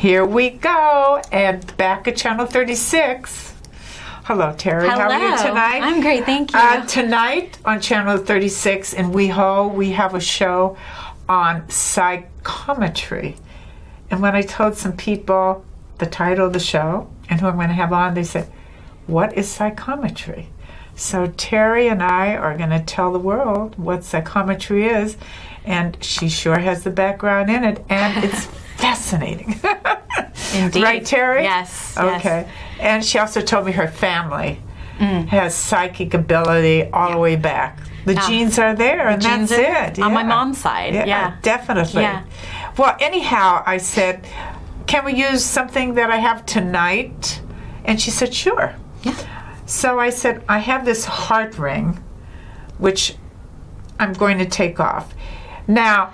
Here we go, and back at Channel 36. Hello, Terrie. Hello. How are you tonight? I'm great, thank you. Tonight on Channel 36 in WeHo, we have a show on psychometry. And when I told some people the title of the show and who I'm going to have on, they said, "What is psychometry?" So Terrie and I are going to tell the world what psychometry is, and she sure has the background in it, and it's fascinating. Indeed. Right, Terrie? Yes. Okay. Yes. And she also told me her family has psychic ability all the way back. The genes are there, and that's it. On my mom's side. Yeah. Definitely. Yeah. Well, anyhow, I said, "Can we use something that I have tonight?" And she said, "Sure." Yeah. So I said, "I have this heart ring, which I'm going to take off." Now,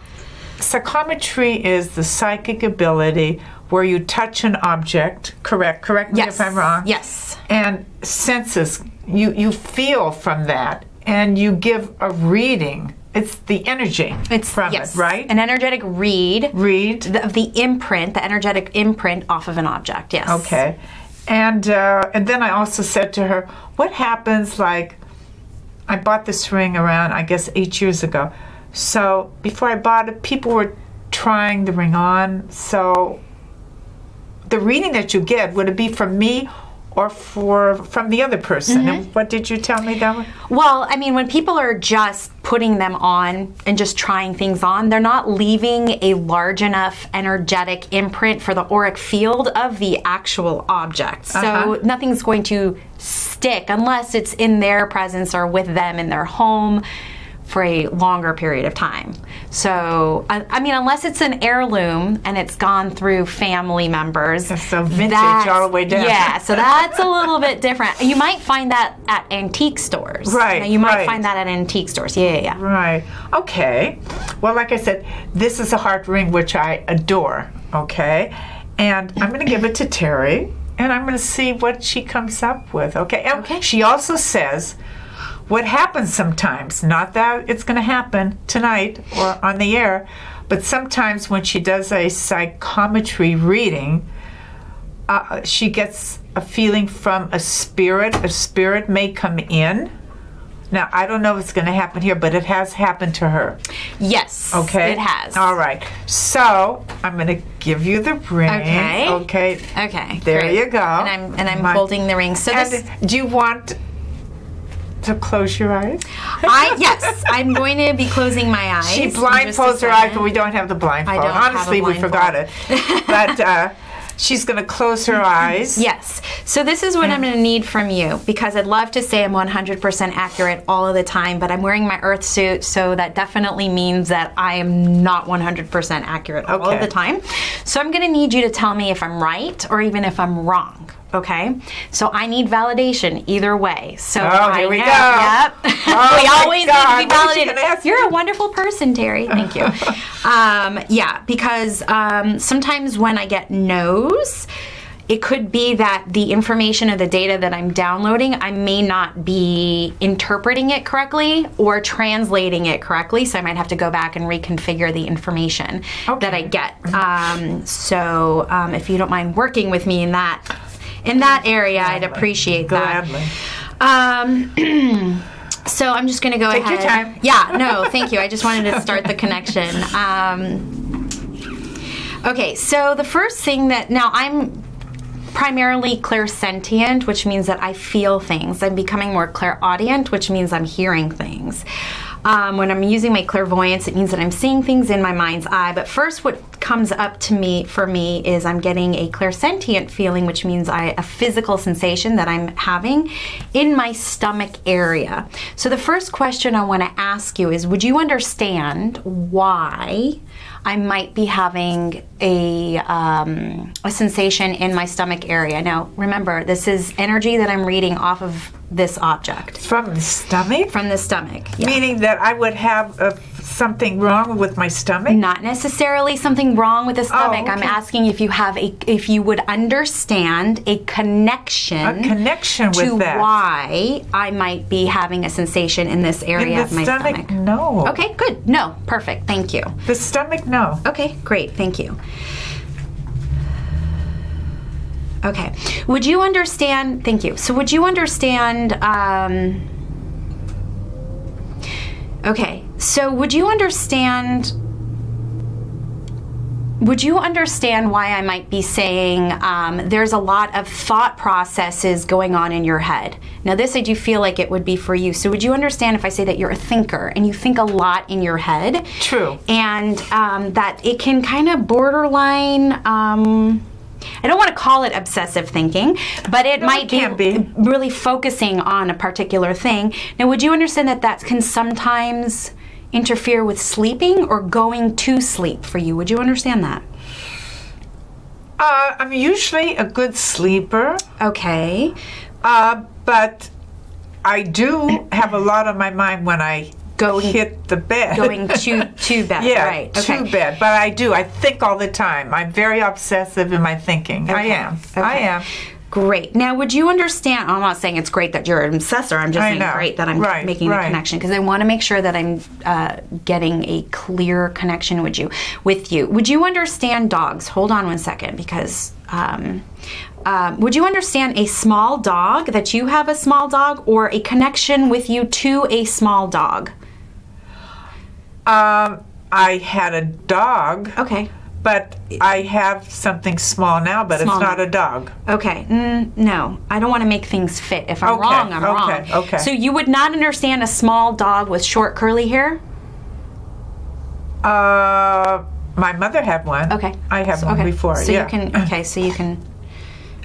psychometry is the psychic ability where you touch an object, correct me if I'm wrong. Yes. And senses, you feel from that, and you give a reading. It's the energy from it, right? An energetic read. Of the imprint, the energetic imprint off of an object, yes. Okay. And then I also said to her, what happens, like, I bought this ring around, I guess, 8 years ago. So before I bought it, people were trying the ring on. So the reading that you get, would it be from me or from the other person? And what did you tell me that one? Well, I mean, when people are just putting them on and just trying things on, they're not leaving a large enough energetic imprint for the auric field of the actual object. So nothing's going to stick unless it's in their presence or with them in their home for a longer period of time. So, I mean, unless it's an heirloom and it's gone through family members. That's so vintage all the way down. Yeah, so that's a little bit different. You might find that at antique stores. Right, you might find that at antique stores. Yeah. Right. Okay. Well, like I said, this is a heart ring, which I adore, okay? And I'm going to give it to Terrie, and I'm going to see what she comes up with, okay? And she also says, what happens sometimes, not that it's going to happen tonight or on the air, but sometimes when she does a psychometry reading, she gets a feeling from a spirit. A spirit may come in. Now, I don't know if it's going to happen here, but it has happened to her. Yes, okay, it has. All right. So, I'm going to give you the ring. Okay. There you go. And I'm holding the ring. So do you want to close your eyes? Yes, I'm going to be closing my eyes. She blindfolds her eyes, but we don't have the blindfold. Honestly, we forgot it. But she's going to close her eyes. Yes. So this is what I'm going to need from you, because I'd love to say I'm 100% accurate all of the time, but I'm wearing my earth suit, so that definitely means that I am not 100% accurate all of the time. So I'm going to need you to tell me if I'm right or even if I'm wrong. Okay, so I need validation either way. So here we go. Yep. Oh we always need to be validated. You're a wonderful person, Terrie. Thank you. Yeah, because sometimes when I get no's, it could be that the information or the data that I'm downloading, I may not be interpreting it correctly or translating it correctly, so I might have to go back and reconfigure the information that I get. So if you don't mind working with me in that area, I'd appreciate that. Gladly. So I'm just going to go ahead. Take your time. Yeah, no, thank you. I just wanted to start the connection. Okay, so the first thing now I'm primarily clairsentient, which means that I feel things. I'm becoming more clairaudient, which means I'm hearing things. When I'm using my clairvoyance, it means that I'm seeing things in my mind's eye. But first, what comes up for me is I'm getting a clairsentient feeling, which means a physical sensation that I'm having in my stomach area. So the first question I want to ask you is, would you understand why I might be having a sensation in my stomach area? Now, remember, this is energy that I'm reading off of this object. From the stomach? From the stomach, yeah. Meaning that I would have something wrong with my stomach? Not necessarily something wrong with the stomach. Oh, okay. I'm asking if you would understand a connection. A connection with to that. Why I might be having a sensation in this area of my stomach. No. Okay, good. No, perfect. Thank you. The stomach, no. Okay, great. Thank you. Okay. Would you understand, thank you. So would you understand, okay, so would you understand why I might be saying there's a lot of thought processes going on in your head? Now this I do feel like it would be for you. So would you understand if I say that you're a thinker and you think a lot in your head? True. And that it can kind of borderline, I don't want to call it obsessive thinking, but it might be really focusing on a particular thing. Now would you understand that that can sometimes interfere with sleeping or going to sleep for you? Would you understand that? I'm usually a good sleeper. Okay. But I do have a lot on my mind when I hit the bed. Going to bed, yeah, right. Okay. to bed. But I do. I think all the time. I'm very obsessive in my thinking. Okay. I am. Okay. I am. Great. Now, would you understand, I'm not saying it's great that you're an obsessor, I'm just saying great that I'm making the connection, because I want to make sure that I'm getting a clear connection with you. Would you understand dogs? Hold on one second, because would you understand a small dog, that you have a small dog, or a connection with you to a small dog? I had a dog. Okay. But I have something small now, but it's not a dog. Okay. No, I don't want to make things fit. If I'm wrong, I'm wrong. Okay. So you would not understand a small dog with short curly hair? My mother had one. Okay. I have one before. So you can. Okay. So you can.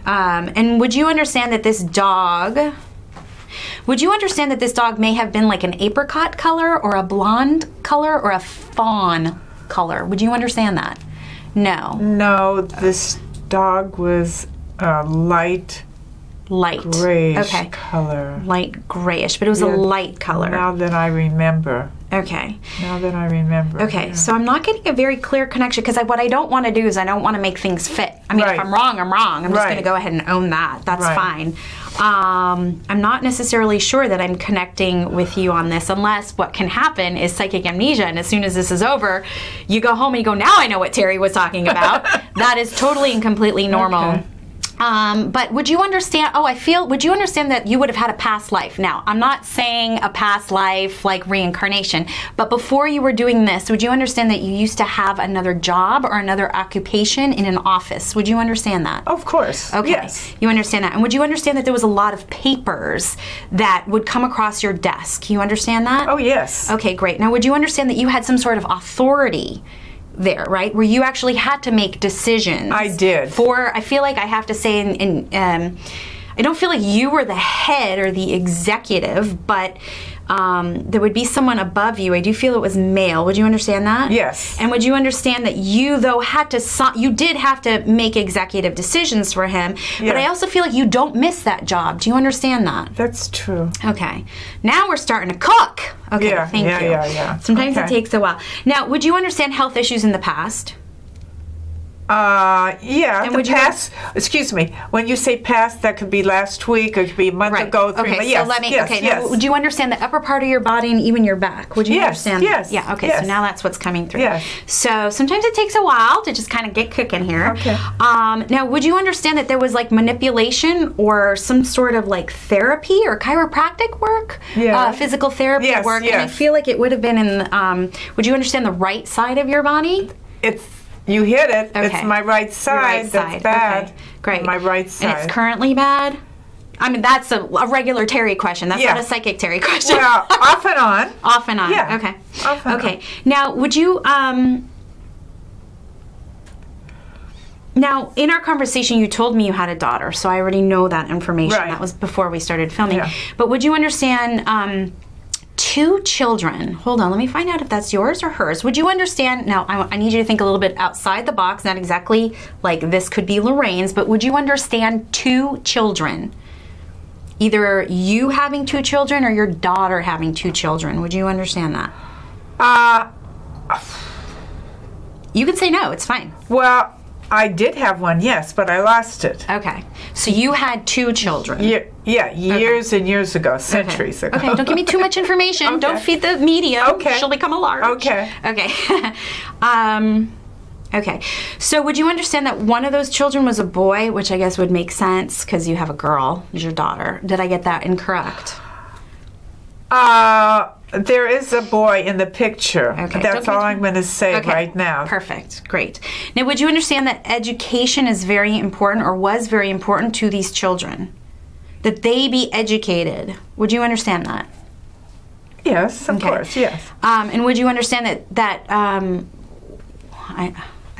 And would you understand that this dog? Would you understand that this dog may have been like an apricot color, or a blonde color, or a fawn color? Would you understand that? No. No, this dog was light grayish color. Light grayish, but it was a light color. Now that I remember. Okay. Now that I remember. Okay, so I'm not getting a very clear connection, because what I don't want to do is I don't want to make things fit. I mean, if I'm wrong, I'm wrong. I'm just going to go ahead and own that. That's fine. I'm not necessarily sure that I'm connecting with you on this, unless what can happen is psychic amnesia, and as soon as this is over, you go home and you go, now I know what Terrie was talking about. That is totally and completely normal. Okay. But would you understand, would you understand that you would have had a past life? Now, I'm not saying a past life like reincarnation, but before you were doing this, would you understand that you used to have another job or another occupation in an office? Would you understand that? Of course. Okay. Yes. You understand that. And would you understand that there was a lot of papers that would come across your desk? You understand that? Oh, yes. Okay, great. Now, would you understand that you had some sort of authority there, right? Where you actually had to make decisions. I did. I feel like I have to say, I don't feel like you were the head or the executive, but there would be someone above you. I do feel it was male. Would you understand that? Yes. And would you understand that you, though, you did have to make executive decisions for him, but I also feel like you don't miss that job. Do you understand that? That's true. Okay. Now we're starting to cook. Okay, thank you. Yeah. Sometimes it takes a while. Now, would you understand health issues in the past? Yeah, and past, excuse me, when you say past, that could be last week, it could be a month ago, 3 months. So let me, now, would you understand the upper part of your body and even your back? Would you understand that? Yeah, okay, so now that's what's coming through. Yes. So sometimes it takes a while to just kind of get cooking here. Okay. Now, would you understand that there was like manipulation or some sort of like therapy or chiropractic work? Yeah. Physical therapy work? Yes. And I feel like it would have been in, would you understand the right side of your body? You hit it. Okay. It's my right side. Your right side. That's bad. Okay. Great. My right side. And it's currently bad? I mean, that's a regular Terrie question. That's not a psychic Terrie question. Well, off and on. Off and on. Yeah. Okay. Off and on. Now, would you, now, in our conversation, you told me you had a daughter, so I already know that information. Right. That was before we started filming. Yeah. But would you understand, 2 children. Hold on, let me find out if that's yours or hers. Would you understand, now I need you to think a little bit outside the box, not exactly like this could be Lorraine's, but would you understand 2 children? Either you having 2 children or your daughter having 2 children. Would you understand that? You can say no, it's fine. Well, I did have one, yes, but I lost it. Okay. So you had 2 children. Yeah, years and years ago, centuries ago. Okay, don't give me too much information. Don't feed the media. Okay. She'll become alarmed. Okay. Okay. Okay. So would you understand that one of those children was a boy, which I guess would make sense because you have a girl as your daughter. Did I get that incorrect? There is a boy in the picture. Okay. That's all I'm going to say right now. Perfect. Great. Now, would you understand that education is very important, or was very important to these children? That they be educated. Would you understand that? Yes, of course, yes. And would you understand that I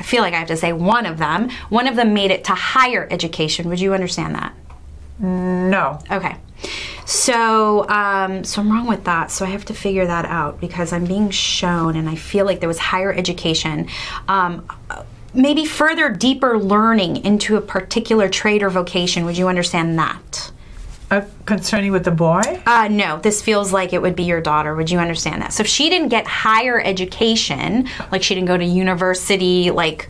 feel like I have to say one of them made it to higher education. Would you understand that? No. Okay. So, so I'm wrong with that. So I have to figure that out because I'm being shown, and I feel like there was higher education. Maybe further, deeper learning into a particular trade or vocation. Would you understand that? Concerning with the boy? No, this feels like it would be your daughter. Would you understand that? So if she didn't get higher education, like she didn't go to university, like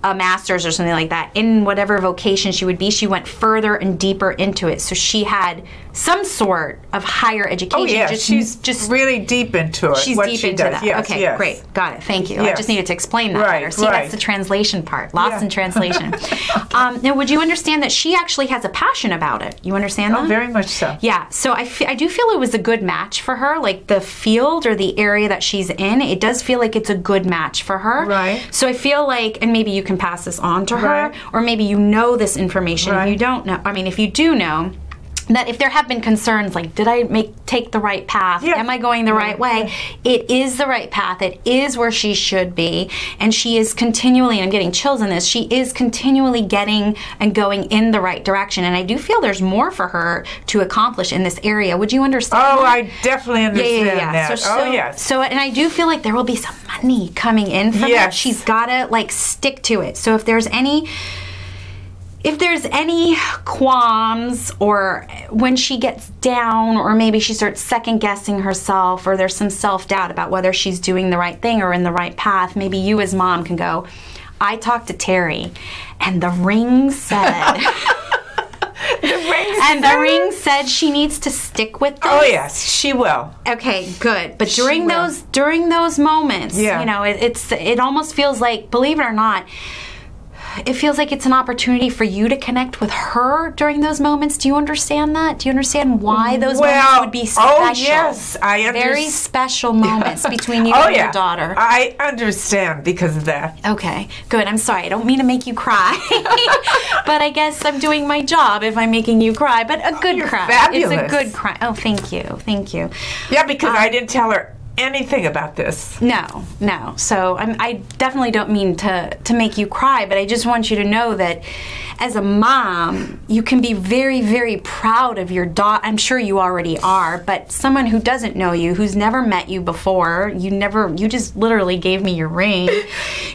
a master's or something like that, in whatever vocation she would be, she went further and deeper into it. So she had some sort of higher education. Oh, yeah, she's just really deep into it. She's deep into that. Yes, okay, yes. Great. Got it. Thank you. Yes. I just needed to explain that better. See, that's the translation part. Lost in translation. Now, would you understand that she actually has a passion about it? You understand that? Oh, very much so. Yeah. So I do feel it was a good match for her. Like the field or the area that she's in, it does feel like it's a good match for her. Right. So I feel like, and maybe you can pass this on to her, or maybe you know this information. If you don't know, I mean, if you do know, that if there have been concerns like, did I take the right path? Yeah. Am I going the right way? It is the right path. It is where she should be. And she is continually, and I'm getting chills on this, she is continually getting and going in the right direction. And I do feel there's more for her to accomplish in this area. Would you understand that? I definitely understand that. So, yes. So, and I do feel like there will be some money coming in from it. She's got to like stick to it. So if there's any qualms, or when she gets down, or maybe she starts second guessing herself, or there's some self-doubt about whether she's doing the right thing or in the right path, maybe you as mom can go, I talked to Terrie and the ring said the ring said she needs to stick with this. Oh yes, she will. Okay, good. But during those moments, you know, it almost feels like, believe it or not, it feels like it's an opportunity for you to connect with her during those moments. Do you understand that? Do you understand why those moments would be special? Oh, yes. I understand. Very special moments between you and your daughter. I understand because of that. Okay, good. I'm sorry. I don't mean to make you cry. But I guess I'm doing my job if I'm making you cry. But a good cry. Fabulous. It's a good cry. Oh, thank you. Thank you. Yeah, because I didn't tell her anything about this. No. So I definitely don't mean to make you cry, but I just want you to know that as a mom, you can be very, very proud of your daughter. I'm sure you already are, but someone who doesn't know you, who's never met you before, you just literally gave me your ring.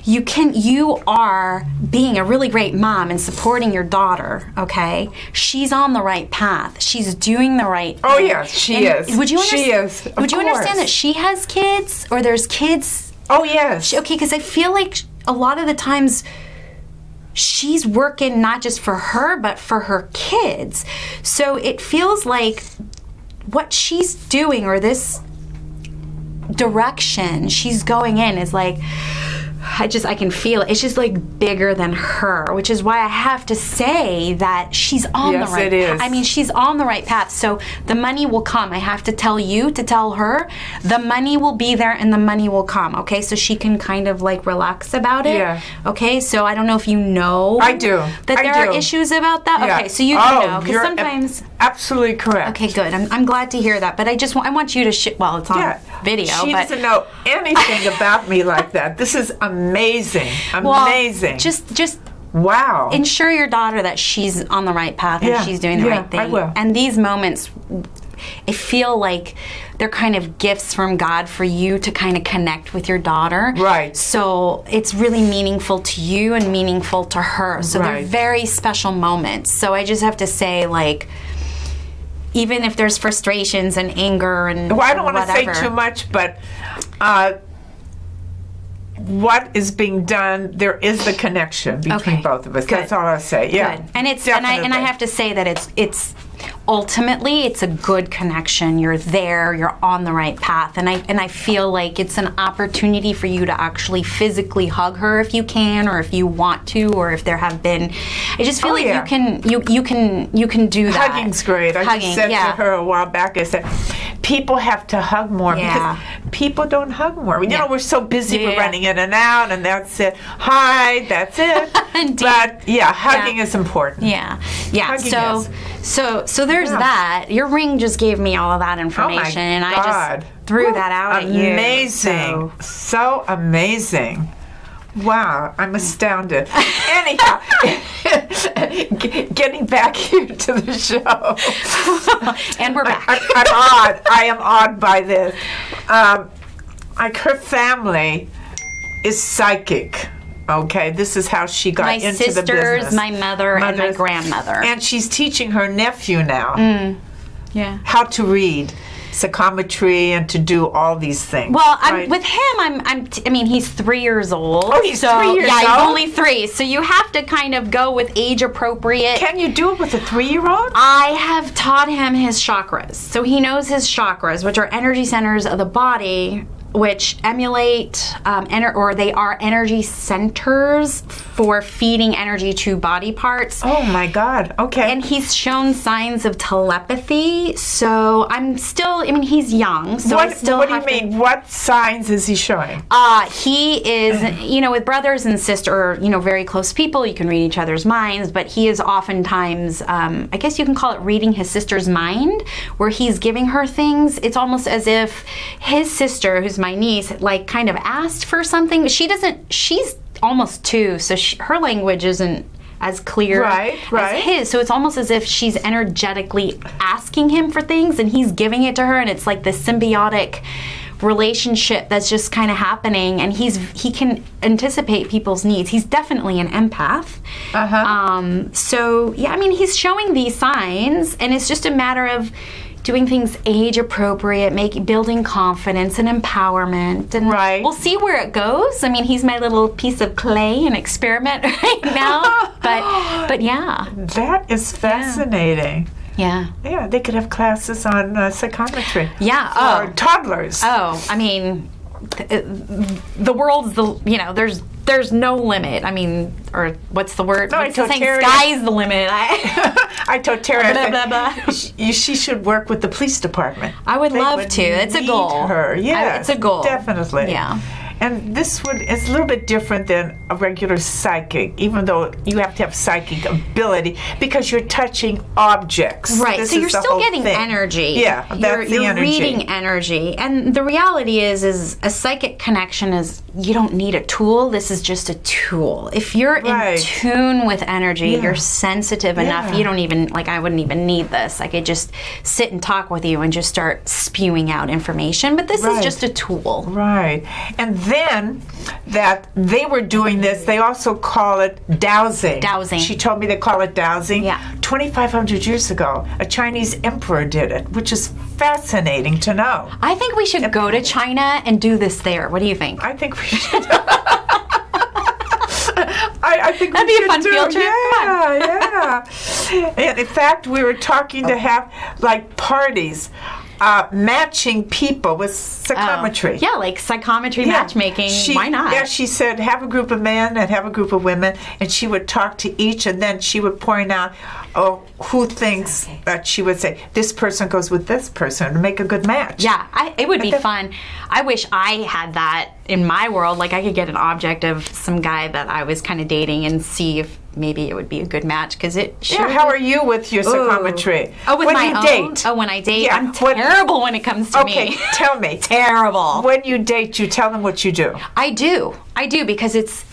You are being a really great mom and supporting your daughter, okay? She's on the right path. She's doing the right thing. Oh, yes, she is. Would you she is. Would you understand that she has kids, or there's kids? Oh, yes. Okay, because I feel like a lot of the times she's working not just for her, but for her kids. So it feels like what she's doing, or this direction she's going in, is like, I can feel it. It's just like bigger than her, which is why I have to say that she's on the right path. Yes, it is. I mean, she's on the right path. So the money will come. I have to tell you to tell her the money will be there and the money will come. Okay, so she can kind of like relax about it. Yeah. Okay, so I don't know if you know. I do. That there are issues about that. Yeah. Okay, so you do know, because sometimes. Absolutely correct. Okay, good. I'm glad to hear that. But I want you to well, it's on video. She doesn't know anything about me like that. This is amazing. Amazing. Well, just wow. Ensure your daughter that she's on the right path and she's doing the right thing. I will. And these moments, I feel like they're kind of gifts from God for you to kind of connect with your daughter. Right. So it's really meaningful to you and meaningful to her. So they're very special moments. So I just have to say, like, even if there's frustrations and anger and well, I don't want to say too much, but what is being done, there is the connection between both of us. Good. That's all I'll say. Yeah. Good. And it's and I have to say that it's ultimately it's a good connection. You're there, you're on the right path. And I feel like it's an opportunity for you to actually physically hug her if you can, or if you want to, or if there have been, I just feel like you can do that. Hugging's great. I just said to her a while back, I said, people have to hug more because people don't hug more. You know, we're so busy, we're running in and out, and that's it. Hi, that's it. But hugging is important. Yeah. Hugging So there's that. Your ring just gave me all of that information, and I just threw that out at you. Amazing. So amazing. Wow, I'm astounded. Anyhow, getting back here to the show. And we're back. I am awed by this. Like, her family is psychic. Okay, this is how she got into the business. My sisters, my mother, and my grandmother. And she's teaching her nephew now how to read psychometry and to do all these things. Well, with him, I mean, he's 3 years old. Oh, he's 3 years old? Yeah, he's only 3. So you have to kind of go with age appropriate. Can you do it with a 3-year-old? I have taught him his chakras. So he knows his chakras, which are energy centers of the body, which emulate or they are energy centers for feeding energy to body parts. Oh my God, okay. And he's shown signs of telepathy, so I'm still, I mean, he's young, so I still What do you mean? What signs is he showing? He is, you know, with brothers and sisters, you know, very close people, you can read each other's minds, but he is oftentimes, I guess you can call it reading his sister's mind, where he's giving her things. It's almost as if his sister, who's my niece, like, kind of asked for something. She's almost 2, so her language isn't as clear as his. So it's almost as if she's energetically asking him for things and he's giving it to her, and it's like this symbiotic relationship that's just kind of happening, and he can anticipate people's needs. He's definitely an empath. So yeah, I mean, he's showing these signs, and it's just a matter of doing things age appropriate, building confidence and empowerment, and we'll see where it goes. I mean, he's my little piece of clay and experiment right now, but yeah. That is fascinating. Yeah. Yeah, they could have classes on psychometry. Yeah. For toddlers. Oh, I mean, the world's there's no limit. I mean, or what's the word? No, I told Terrie, sky's the limit. I told Terrie blah, blah, blah. She should work with the police department. I would love to. It's a goal. Her. Yeah, it's a goal. Definitely. Yeah. And this it's a little bit different than a regular psychic, even though you have to have psychic ability because you're touching objects. Right. So you're still getting energy. Yeah, that's the energy. You're reading energy. And the reality is a psychic connection is, you don't need a tool. This is just a tool. If you're in tune with energy, you're sensitive enough. You don't even, like, I wouldn't even need this. I could just sit and talk with you and just start spewing out information. But this is just a tool. Right. And then that they were doing this, they also call it dowsing. Dowsing. She told me they call it dowsing. Yeah. 2,500 years ago, a Chinese emperor did it, which is fascinating to know. I think we should go to China and do this there. What do you think? I think we should. I think that'd be a fun field trip. Yeah. And in fact, we were talking to have like parties. Matching people with psychometry. Yeah, like psychometry matchmaking. Why not? Yeah, she said have a group of men and have a group of women, and she would talk to each, and then she would point out, who thinks that she would say, this person goes with this person to make a good match. Yeah, it would be fun. I wish I had that in my world. Like, I could get an object of some guy that I was kind of dating and see if maybe it would be a good match, because it sure. Yeah, how are you with your psychometry? Oh, with when my you own? date? Oh, when I date? Yeah. I'm terrible when it comes to me. Okay, tell me. Terrible. When you date, you tell them what you do. I do, because it's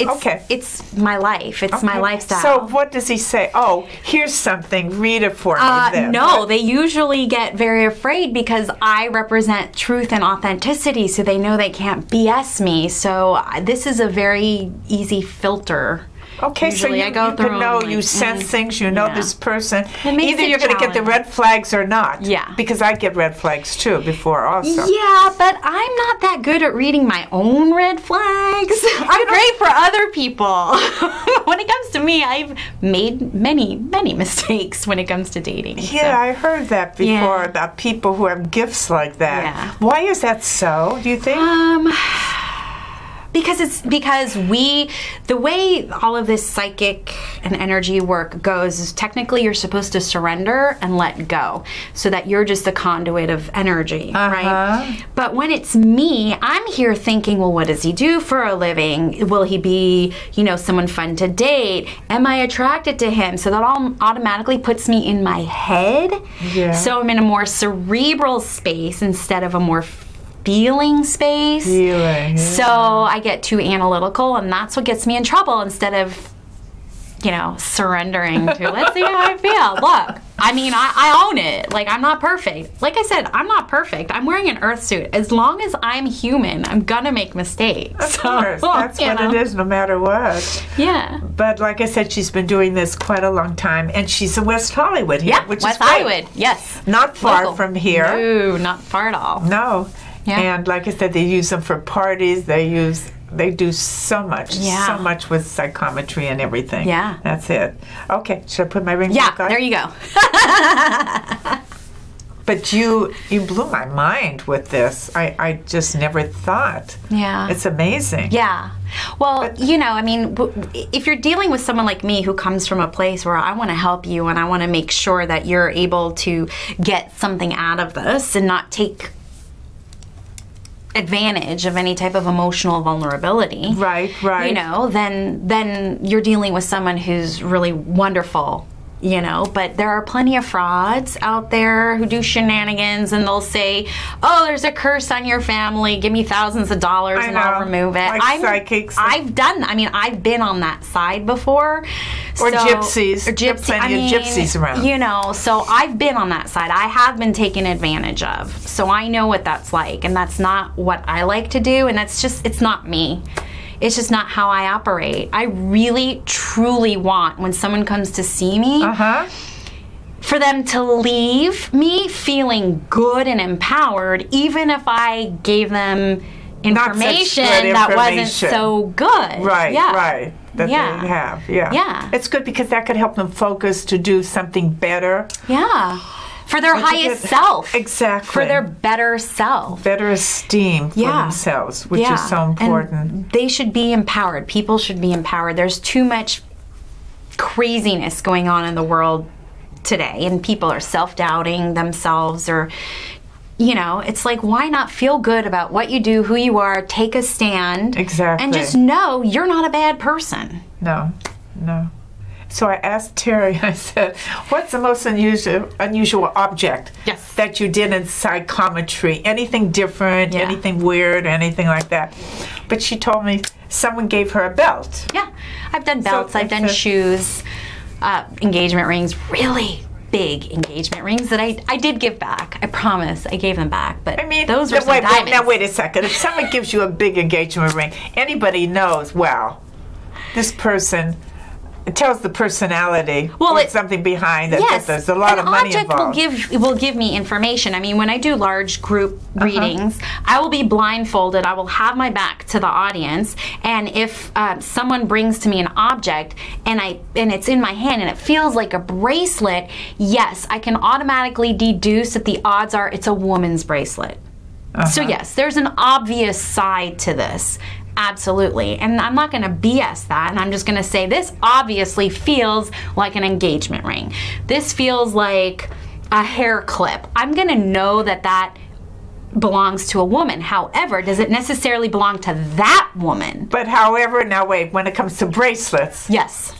my life. It's my lifestyle. So what does he say? Oh, here's something. Read it for me then. No, they usually get very afraid because I represent truth and authenticity, so they know they can't BS me. So this is a very easy filter. Okay, usually so I go through can know, like, you sense things, you know this person. Either you're going to get the red flags or not. Yeah. Because I get red flags too before also. Yeah, but I'm not that good at reading my own red flags. I'm great for other people. When it comes to to me, I've made many, many mistakes when it comes to dating. Yeah, I heard that before about people who have gifts like that. Yeah. Why is that so, do you think? Because the way all of this psychic and energy work goes is technically you're supposed to surrender and let go so that you're just a conduit of energy, right? But when it's me, I'm here thinking, well, what does he do for a living? Will he be, someone fun to date? Am I attracted to him? So that all automatically puts me in my head. Yeah. So I'm in a more cerebral space instead of a more feeling space. Feeling, yeah. So I get too analytical, and that's what gets me in trouble instead of, surrendering to, let's see how I feel. Look, I own it. Like, I'm not perfect. Like I said, I'm not perfect. I'm wearing an earth suit. As long as I'm human, I'm gonna make mistakes. Of course, that's what it is, no matter what. Yeah. But like I said, she's been doing this quite a long time, and she's in West Hollywood here, which West is great. Hollywood, yes. Not far Local. from here. No, not far at all. No. Yeah. And like I said, they use them for parties. They do so much with psychometry and everything. Yeah. That's it. Okay, should I put my ring back on? There you go. But you blew my mind with this. I just never thought. Yeah. It's amazing. Yeah. Well, if you're dealing with someone like me who comes from a place where I want to help you and I want to make sure that you're able to get something out of this and not take advantage of any type of emotional vulnerability. Right. Then you're dealing with someone who's really wonderful. But there are plenty of frauds out there who do shenanigans, and they'll say, oh, there's a curse on your family, give me thousands of dollars and I'll remove it. Like psychics. I've I've been on that side before. Or gypsies. Or plenty of gypsies around. So I've been on that side. I have been taken advantage of. So I know what that's like, and that's not what I like to do, and it's not me. It's just not how I operate. I really, truly want, when someone comes to see me, for them to leave me feeling good and empowered, even if I gave them information that wasn't so good. Right. That they have. Yeah. It's good because that could help them focus to do something better. Yeah. For their highest self. Exactly. For their better self. Better esteem for themselves, which is so important. And they should be empowered. People should be empowered. There's too much craziness going on in the world today, and people are self-doubting themselves, or, it's like, why not feel good about what you do, who you are, take a stand. Exactly. And just know you're not a bad person. No. So I asked Terrie, I said, what's the most unusual object that you did in psychometry? Anything different, anything weird, anything like that? But she told me someone gave her a belt. Yeah, I've done belts, I've done shoes, engagement rings, really big engagement rings that I did give back. I promise, I gave them back. But those were some diamonds. Now wait a second. If someone gives you a big engagement ring, anybody knows, wow, this person... It tells the personality. Well, it's something behind it. Yes, there's a lot of money involved. An object will give me information. When I do large group readings, I will be blindfolded. I will have my back to the audience, and if someone brings to me an object and it's in my hand and it feels like a bracelet, yes, I can automatically deduce that the odds are it's a woman's bracelet. So yes, there's an obvious side to this. Absolutely. And I'm not going to BS that, and I'm just going to say this obviously feels like an engagement ring. This feels like a hair clip. I'm going to know that belongs to a woman. However, does it necessarily belong to that woman? But however, now wait, when it comes to bracelets. Yes.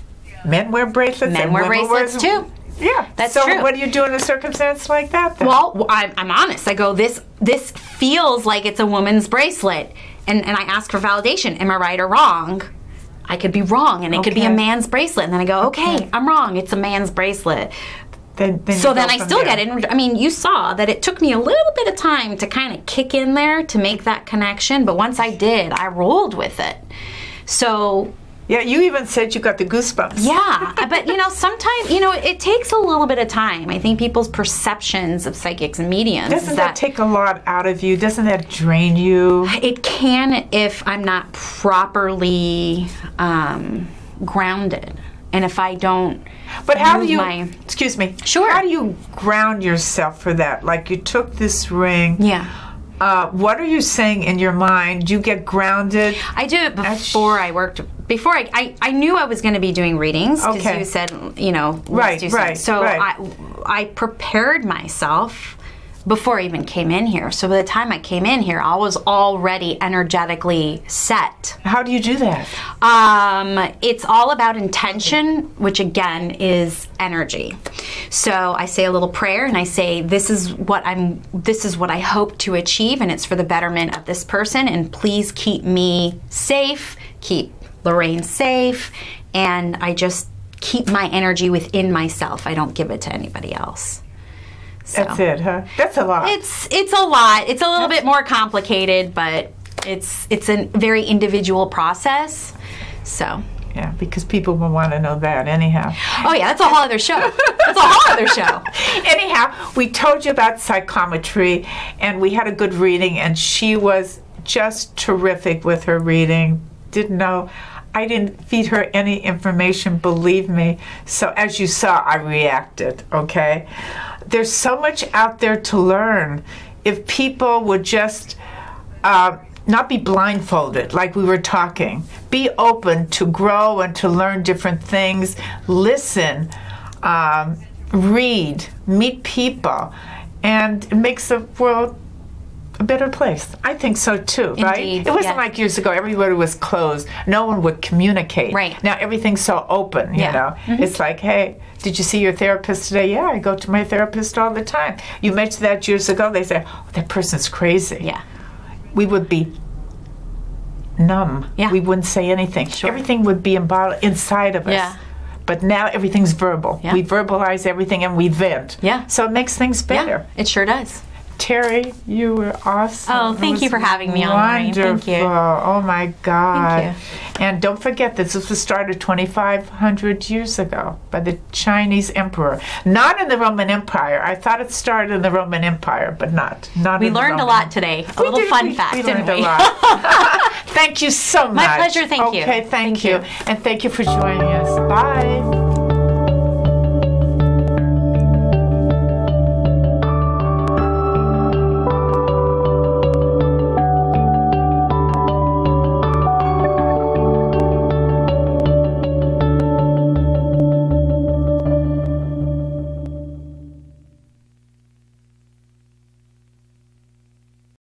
Men wear bracelets. Men wear bracelets too. Yeah, that's true. So what do you do in a circumstance like that then? Well, I'm honest. I go, this feels like it's a woman's bracelet. And I ask for validation. Am I right or wrong? I could be wrong, and it could be a man's bracelet. And then I go, okay, I'm wrong. It's a man's bracelet. Then I still get it. You saw that it took me a little bit of time to kind of kick in there to make that connection. But once I did, I rolled with it. So... Yeah, you even said you got the goosebumps. Yeah, but sometimes, it takes a little bit of time. I think people's perceptions of psychics and mediums. Doesn't that take a lot out of you? Doesn't that drain you? It can if I'm not properly grounded. And if I don't, but how do you? my, excuse me. Sure. How do you ground yourself for that? Like you took this ring. Yeah. What are you saying in your mind? Do you get grounded? I did it before I worked. Before I knew I was going to be doing readings because you said, you know, let's do something. So I prepared myself before I even came in here. So by the time I came in here, I was already energetically set. How do you do that? It's all about intention, which again is energy. So I say a little prayer and I say, this is what I hope to achieve, and it's for the betterment of this person, and please keep me safe, keep Laraine safe, and I just keep my energy within myself. I don't give it to anybody else. So, that's it, huh? That's a lot. It's a lot. It's a little bit more complicated, but it's a very individual process. So yeah, because people will want to know that anyhow. Oh yeah, that's a whole other show. That's a whole other show. Anyhow, we told you about psychometry, and we had a good reading, and she was just terrific with her reading. Didn't know. I didn't feed her any information, believe me. So as you saw, I reacted, okay? There's so much out there to learn. If people would just not be blindfolded like we were talking, be open to grow and to learn different things, listen, read, meet people, and it makes the world a better place. I think so too, right? Indeed, it wasn't like years ago, everybody was closed. No one would communicate. Right. Now everything's so open, you know. It's like, hey, did you see your therapist today? Yeah, I go to my therapist all the time. You mentioned that years ago. They say, oh, that person's crazy. Yeah. We would be numb. Yeah. We wouldn't say anything. Sure. Everything would be inside of us. Yeah. But now everything's verbal. Yeah. We verbalize everything and we vent. Yeah. So it makes things better. Yeah, it sure does. Terrie, you were awesome. Oh, thank you for having me on, Laraine. Thank you. Oh my God. Thank you. And don't forget, this was the start of 2,500 years ago by the Chinese emperor. Not in the Roman Empire. I thought it started in the Roman Empire, but not. We learned a lot today. A little fun fact, didn't we? We learned a lot. Thank you so much. My pleasure, thank you. Okay, thank you. And thank you for joining us. Bye.